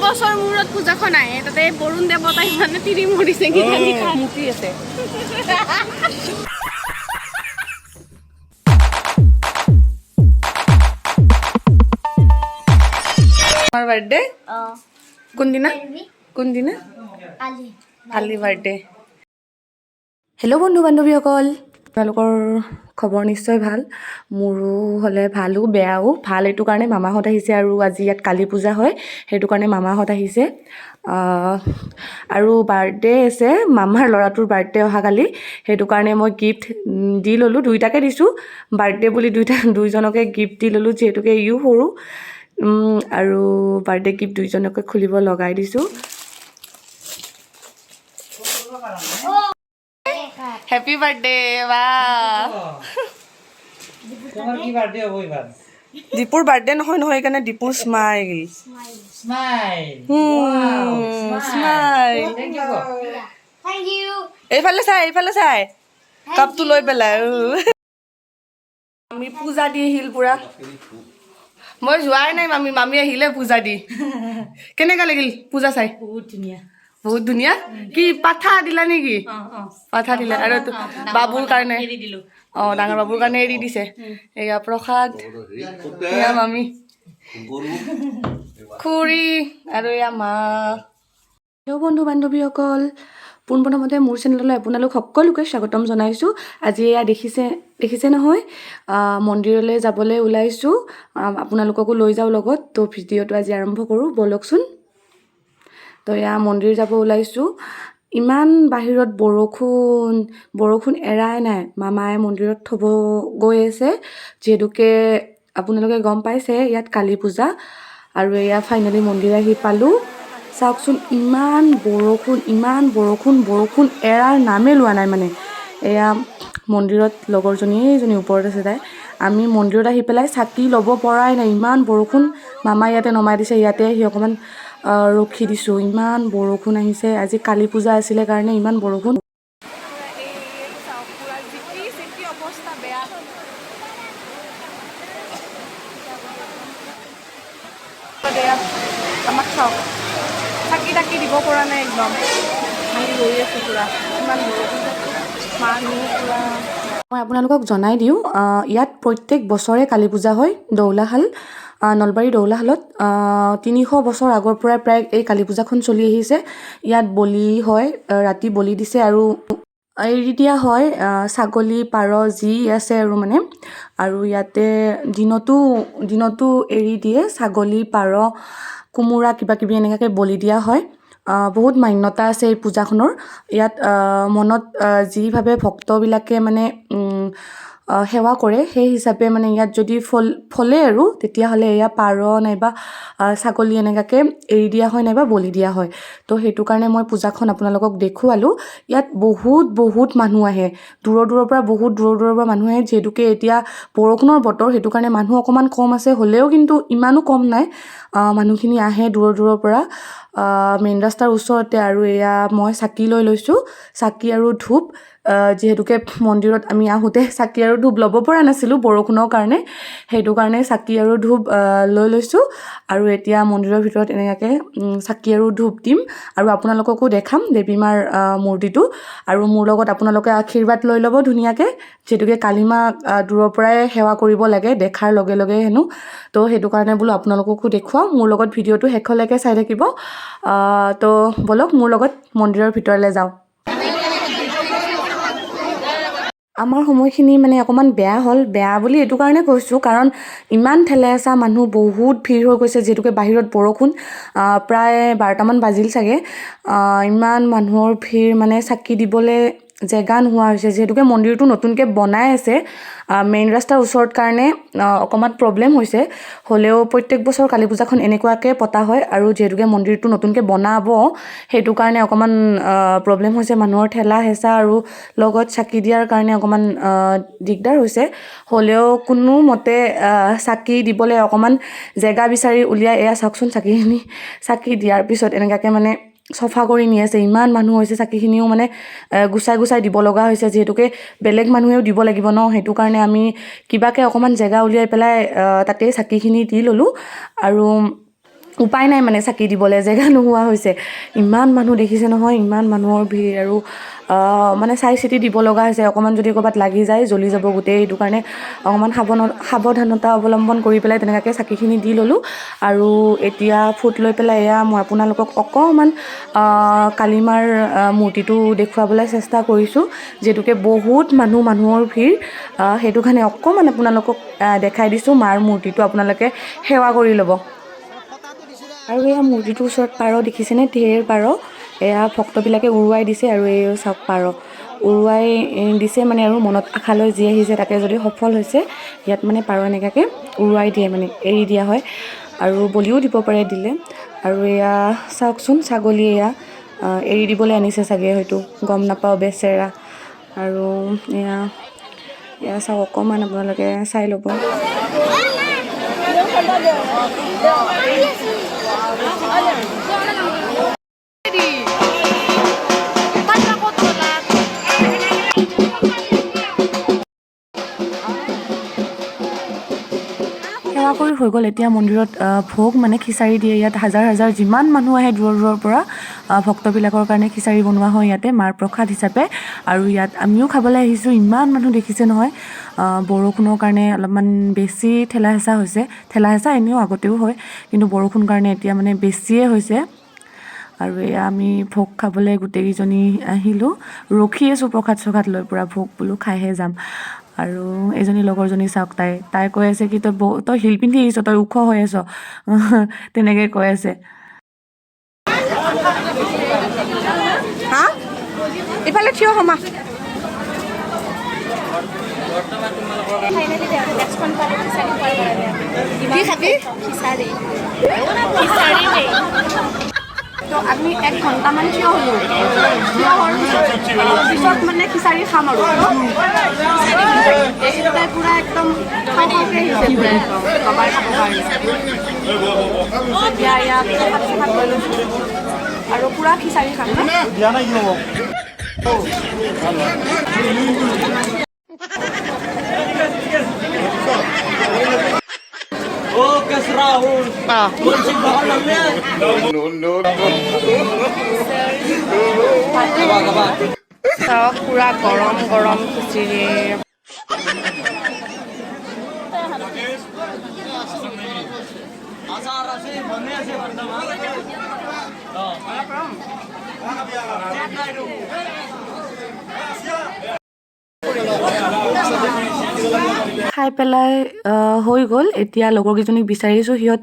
বছৰ মূৰত পূজাখন আহে তাতে বৰুণ দেৱতাই মানে তিৰি মৰিছে কি মুতি আছে আমাৰ বাৰ্থডে কোন দিনা কালি বাৰ্থডে হেল্ল' বন্ধু বান্ধৱীসকল আপোনালোকৰ খবৰ নিশ্চয় ভাল মোৰো হ'লে ভালো বেয়াও ভাল এইটো কাৰণে মামাহঁত আহিছে আৰু আজি ইয়াত কালী পূজা হয় সেইটো কাৰণে মামাহঁত আহিছে আৰু বাৰ্থডে আছে মামাৰ ল'ৰাটোৰ বাৰ্থডে অহাকালি সেইটো কাৰণে মই গিফ্ট দি ল'লোঁ দুইটাকে দিছোঁ বাৰ্থডে বুলি দুইজনকে গিফ্ট দি ল'লোঁ যিহেতুকে ইও সৰু আৰু বাৰ্থডে গিফ্ট দুইজনকে খুলিব লগাই দিছোঁ হ্যাপি বার্থডে বাহ তোমার কি বার্থডে হবে এবার দীপুর বার্থডে নহয় এখানে দীপুর স্মাইল স্মাইল থ্যাংক ইউ এইফালে চাই কাপটো লৈ পেলাই আমি পূজা দি আহিল পুৰা মই যোৱাই নাই মামি আহিলে পূজা দি কেনেকা লাগিল পূজা চাই বহুত ধুনীয়া কি পাঠা দিলা নেকি পাঠা দিলা আৰু বাবুৰ কাৰণে ডাঙৰ বাবুৰ কাৰণে এৰি দিছে এয়া প্ৰসাদ এয়া মামি খুৰী আৰু এয়া মা হেল্ল' বন্ধু বান্ধৱীসকল পোনপ্ৰথমতে মোৰ চেনেললৈ আপোনালোক সকলোকে স্বাগতম জনাইছোঁ আজি এয়া দেখিছে নহয় মন্দিৰলৈ যাবলৈ ওলাইছোঁ আপোনালোককো লৈ যাওঁ লগত তো ভিডিঅ'টো আজি আৰম্ভ কৰোঁ ব'লকচোন তো এয়া মন্দিৰ যাব ওলাইছোঁ ইমান বাহিৰত বৰষুণ এৰাই নাই মামাই মন্দিৰত থ'ব গৈ আছে যিহেতুকে আপোনালোকে গম পাইছে ইয়াত কালী পূজা আৰু এয়া ফাইনেলি মন্দিৰ আহি পালোঁ চাওকচোন ইমান বৰষুণ এৰাৰ নামেই লোৱা নাই মানে এয়া মন্দিৰত লগৰজনী ওপৰত আছে তাই আমি মন্দিৰত আহি পেলাই চাকি ল'ব পৰাই নাই ইমান বৰষুণ মামাই ইয়াতে নমাই দিছে ইয়াতে আহি অকণমান ৰখি দিছোঁ ইমান বৰষুণ আহিছে আজি কালী পূজা আছিলে কাৰণে ইমান বৰষুণ আমাক চাওক চাকি দিব পৰা নাই একদম আমি ৰৈ আছোঁ পুৰা ইমান বৰষুণ মই আপোনালোকক জনাই দিওঁ ইয়াত প্ৰত্যেক বছৰে কালী পূজা হয় দৌলাশাল নলবাৰী দৌলাশালত 300 বছৰ আগৰ পৰাই প্ৰায় এই কালী পূজাখন চলি আহিছে ইয়াত বলি হয় ৰাতি বলি দিছে আৰু এৰি দিয়া হয় ছাগলী পাৰ যি আছে আৰু মানে আৰু ইয়াতে দিনতো এৰি দিয়ে ছাগলী পাৰ কোমোৰা কিবাকিবি এনেকুৱাকৈ বলি দিয়া হয় বহুত মান্যতা আছে এই পূজাখনৰ ইয়াত মনত যিভাৱে ভক্তবিলাকে মানে সেৱা কৰে সেই হিচাপে মানে ইয়াত যদি ফলে আৰু তেতিয়াহ'লে এয়া পাৰ নাইবা ছাগলী এনেকুৱাকৈ এৰি দিয়া হয় নাইবা বলি দিয়া হয় তো সেইটো কাৰণে মই পূজাখন আপোনালোকক দেখুৱালোঁ ইয়াত বহুত মানুহ আহে দূৰৰ পৰা বহুত দূৰৰ পৰা মানুহ আহে যিহেতুকে এতিয়া বৰষুণৰ বতৰ সেইটো কাৰণে মানুহ অকণমান কম আছে হ'লেও কিন্তু ইমানো কম নাই মানুহখিনি আহে দূৰৰ পৰা মেইন ৰাস্তাৰ ওচৰতে আৰু এয়া মই চাকি লৈ লৈছোঁ চাকি আৰু ধূপ যিহেতুকে মন্দিৰত আমি আহোঁতে চাকি আৰু ধূপ ল'ব পৰা নাছিলোঁ বৰষুণৰ কাৰণে সেইটো কাৰণে চাকি আৰু ধূপ লৈ লৈছোঁ আৰু এতিয়া মন্দিৰৰ ভিতৰত এনেকুৱাকৈ চাকি আৰু ধূপ দিম আৰু আপোনালোককো দেখাম দেৱী মাৰ মূৰ্তিটো আৰু মোৰ লগত আপোনালোকে আশীৰ্বাদ লৈ ল'ব ধুনীয়াকৈ যিহেতুকে কালী মাক দূৰৰ পৰাই সেৱা কৰিব লাগে দেখাৰ লগে লগে হেনো তো সেইটো কাৰণে বোলো আপোনালোককো দেখুৱাওঁ মোৰ লগত ভিডিঅ'টো শেষলৈকে চাই থাকিব তো ব'লক মোৰ লগত মন্দিৰৰ ভিতৰলৈ যাওঁ আমাৰ সময়খিনি মানে অকণমান বেয়া বুলি এইটো কাৰণে কৈছোঁ কাৰণ ইমান ঠেলেচা মানুহ বহুত ভিৰ হৈ গৈছে যিহেতুকে বাহিৰত বৰষুণ প্ৰায় 12টামান বাজিল চাগে ইমান মানুহৰ ভিৰ মানে চাকি দিবলৈ জেগা নোহোৱা হৈছে যিহেতুকে মন্দিৰটো নতুনকৈ বনাই আছে মেইন ৰাস্তাৰ ওচৰত কাৰণে অকণমান প্ৰব্লেম হৈছে হ'লেও প্ৰত্যেক বছৰ কালী পূজাখন এনেকুৱাকৈ পতা হয় আৰু যিহেতুকে মন্দিৰটো নতুনকৈ বনাব সেইটো কাৰণে অকণমান প্ৰব্লেম হৈছে মানুহৰ ঠেলা হেঁচা আৰু লগত চাকি দিয়াৰ কাৰণে অকণমান দিগদাৰ হৈছে হ'লেও কোনো মতে চাকি দিবলৈ অকণমান জেগা বিচাৰি উলিয়াই এয়া চাওকচোন চাকি দিয়াৰ পিছত এনেকুৱাকৈ মানে চফা কৰি নি আছে ইমান মানুহ হৈছে চাকিখিনিও মানে গুচাই দিব লগা হৈছে যিহেতুকে বেলেগ মানুহেও দিব লাগিব ন সেইটো কাৰণে আমি কিবাকৈ অকণমান জেগা উলিয়াই পেলাই তাতে চাকিখিনি দি ল'লোঁ আৰু উপায় নাই মানে চাকি দিবলৈ জেগা নোহোৱা হৈছে। ইমান মানুহ দেখিছে নহয়, ইমান মানুহৰ ভিৰ আৰু মানে চাই চিতি দিব লগা হৈছে। অকণমান যদি ক'ৰবাত লাগি যায় জ্বলি যাব গোটেই, সেইটো কাৰণে অকণমান সাৱধানতা অৱলম্বন কৰি পেলাই তেনেকুৱাকৈ চাকিখিনি দি ল'লোঁ। আৰু এতিয়া ফুট লৈ পেলাই এয়া মই আপোনালোকক অকণমান কালিমাৰ মূৰ্তিটো দেখুৱাবলৈ চেষ্টা কৰিছোঁ, যিহেতুকে বহুত মানুহৰ ভিৰ, সেইটো কাৰণে অকণমান আপোনালোকক দেখাই দিছোঁ। মাৰ মূৰ্তিটো আপোনালোকে সেৱা কৰি ল'ব। আৰু এয়া মূৰ্তিটোৰ ওচৰত পাৰ দেখিছেনে? ঢেৰ পাৰ, এয়া ভক্তবিলাকে উৰুৱাই দিছে। আৰু এই চাওক পাৰ উৰুৱাই দিছে মানে, আৰু মনত আশা লৈ যি আহিছে তাকে যদি সফল হৈছে, ইয়াত মানে পাৰ এনেকুৱাকৈ উৰুৱাই দিয়ে, মানে এৰি দিয়া হয়। আৰু বলিও দিব পাৰে দিলে। আৰু এয়া চাওকচোন, ছাগলী এয়া এৰি দিবলৈ আনিছে চাগে, হয়তো গম নাপাওঁ, বেচেৰা। আৰু এয়া চাওক, অকণমান আপোনালোকে চাই ল'ব। সেৱা কৰি হৈ গ'ল। এতিয়া মন্দিৰত ভোগ মানে খিচাৰি দিয়ে। ইয়াত হাজাৰ হাজাৰ যিমান মানুহ আহে দূৰৰ পৰা ভক্তবিলাকৰ কাৰণে খিচাৰি বনোৱা হয় ইয়াতে মাৰ প্ৰসাদ হিচাপে। আৰু ইয়াত আমিও খাবলৈ আহিছোঁ। ইমান মানুহ দেখিছে নহয়। বৰষুণৰ কাৰণে অলপমান বেছি ঠেলা হেঁচা হৈছে। ঠেলা হেঁচা এনেও আগতেও হয়, কিন্তু বৰষুণ কাৰণে এতিয়া মানে বেছিয়ে হৈছে। আৰু এয়া আমি ভোগ খাবলৈ গোটেইকেইজনী আহিলোঁ। ৰখি আছোঁ প্ৰসাদ চসাদ লৈ, পূৰা ভোগ বোলো খাইহে যাম। আৰু এজনী লগৰজনী চাওক, তাই কৈ আছে কি তই হিল পিন্ধি আহিছ, তই ওখ হৈ আছ, তেনেকৈ কৈ আছে। হা, ইফালে থিয় হমা। তো আমি 1 ঘণ্টামান থিয় হ'লোঁ। থিয় হোৱাৰ পিছত মানে খিচাৰি খাম আৰু এইকেইটাই পূৰা একদম খাওঁকৈ আহিছে, পূৰা একদম কবাৰ খাবৰ কাৰণে। এতিয়া ইয়াত প্ৰসাদ চসাদ লৈ লৈছোঁ আৰু পূৰা খিচাৰি খাম। চাওক, পূৰা গৰম গৰম খিচিৰি। খাই পেলাই হৈ গ'ল। এতিয়া লগৰকেইজনীক বিচাৰিছোঁ, সিহঁত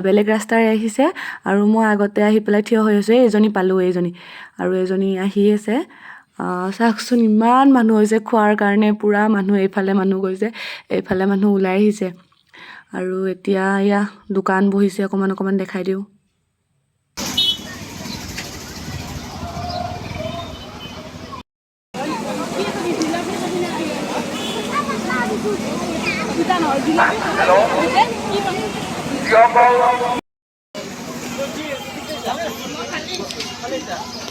বেলেগ ৰাস্তাৰে আহিছে আৰু মই আগতে আহি পেলাই থিয় হৈ আছোঁ। এজনী পালোঁ, আৰু এজনী আহি আছে। চাওকচোন, ইমান মানুহ হৈছে খোৱাৰ কাৰণে। পূৰা মানুহ, এইফালে মানুহ গৈছে, এইফালে মানুহ ওলাই আহিছে। আৰু এতিয়া এয়া দোকান বহিছে, অকণমান দেখাই দিওঁ।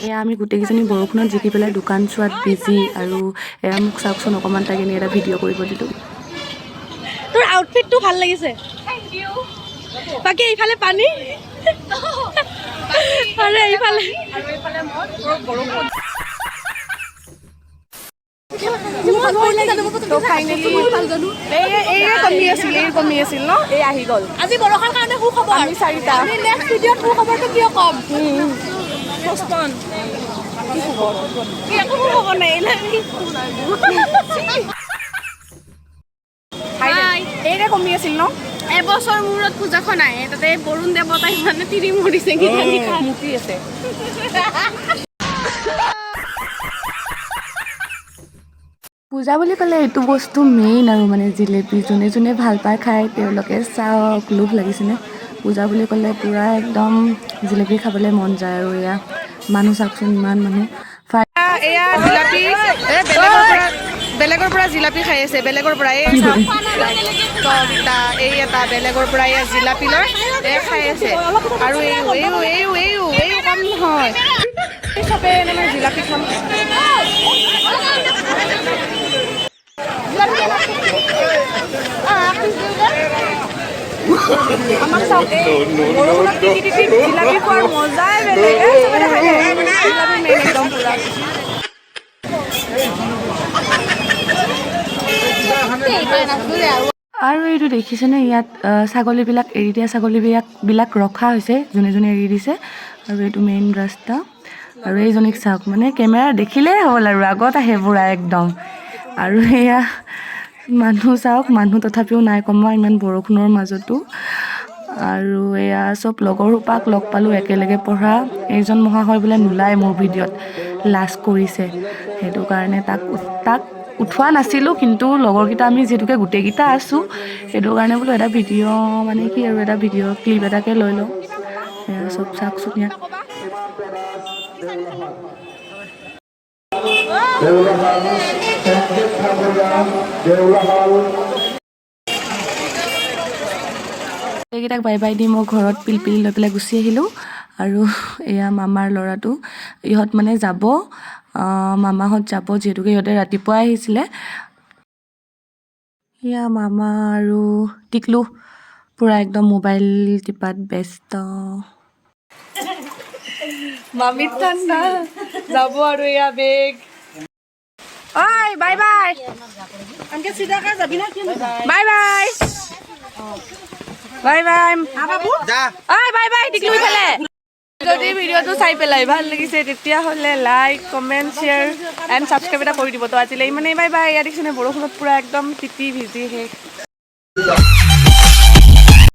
এয়া আমি গোটেইকেইজনী বৰষুণত জিকি পেলাই দোকান চোৱাত বিজি। আৰু এয়া মোক চাওকচোন, অকণমান তাই কিনে এটা ভিডিঅ' কৰিব দিলোঁ। তোৰ আউটফিটটো ভাল লাগিছে। বাকী এইফালে পানী, আৰু এইফালে কমি আছিল ন, এই আহি গ'ল। আজি বৰষুণৰ কাৰণে সুখবৰ, আমি 4টা। নেক্সট ভিডিঅ'ত সুখবৰটো কিয় ক'ম? একো সুখবৰ নাই। এইৰে কমি আছিল ন, এবছৰ মূৰত পূজাখন আহে, তাতে বৰুণ দেৱতাই মানে তিৰি মৰিছে, মুতি আছে। পূজা বুলি ক'লে এইটো বস্তু মেইন আৰু মানে জিলেপি। যোনে যোনে ভাল পায় খায়, তেওঁলোকে চাওক, লোভ লাগিছেনে? পূজা বুলি ক'লে পূৰা একদম জিলেপি খাবলৈ মন যায়। আৰু এয়া মানুহ চাওকচোন, ইমান মানুহ। এয়া জিলাপি, বেলেগৰ পৰা জিলাপি খাই আছে, বেলেগৰ পৰা। এই এটা বেলেগৰ পৰা এয়া জিলাপি লৈ খাই আছে। আৰু এই কাম নহয়, চবে মানে জিলাপি খাম। আমাক চাওক বৰষুণত টিকি টিকি জিলাপি খোৱাৰ মজাই বেলেগ চবে দেখাই দে জিলাপি মেইন একদম পুৰা আৰু এইটো দেখিছেনে ইয়াত ছাগলীবিলাক এৰি দিয়া ছাগলীবিলাক ৰখা হৈছে যোনে যোনে এৰি দিছে আৰু এইটো মেইন ৰাস্তা আৰু এইজনীক চাওক মানে কেমেৰা দেখিলেই হ'ল আৰু আগত আহে পুৰা একদম আৰু এয়া মানুহ চাওক মানুহ তথাপিও নাই কমা ইমান বৰষুণৰ মাজতো আৰু এয়া চব লগৰ সোপাক লগ পালোঁ একেলগে পঢ়া এইজন মহাশয় বোলে নোলায় মোৰ ভিডিঅ'ত লাজ কৰিছে সেইটো কাৰণে তাক উঠোৱা নাছিলোঁ কিন্তু লগৰকেইটা আমি যিহেতুকে গোটেইকেইটা আছোঁ সেইটো কাৰণে বোলো এটা ভিডিঅ' মানে কি আৰু এটা ভিডিঅ' ক্লিপ এটাকে লৈ লওঁ এয়া চব চাওকচোন ইয়াত এইকেইটাক বাই বাই দি মই ঘৰত পিলপিলি লৈ পেলাই গুচি আহিলোঁ আৰু এয়া মামাৰ ল'ৰাটো ইহঁত মানে যাব মামাহঁত যাব যিহেতুকে ইহঁতে ৰাতিপুৱাই আহিছিলে এয়া মামা আৰু টিকলু পূৰা একদম মোবাইল টিপাত ব্যস্ত মামিত ঠাণ্ডা যাব আৰু এয়া বেগ ঐ বাই বাই আনকে চিধাকে যাবি না কি বাই বাই বাই বাই বাবু ঐ বাই বাই টিকলু ইফালে যদি ভিডিঅ'টো চাই পেলাই ভাল লাগিছে তেতিয়াহ'লে like comment share and subscribe এটা কৰি দিব তো আজিলৈ ইমানেই বাই বাই ইয়াত দেখিছেনে বৰষুণত পূৰা একদম তিতি ভিজি শেষ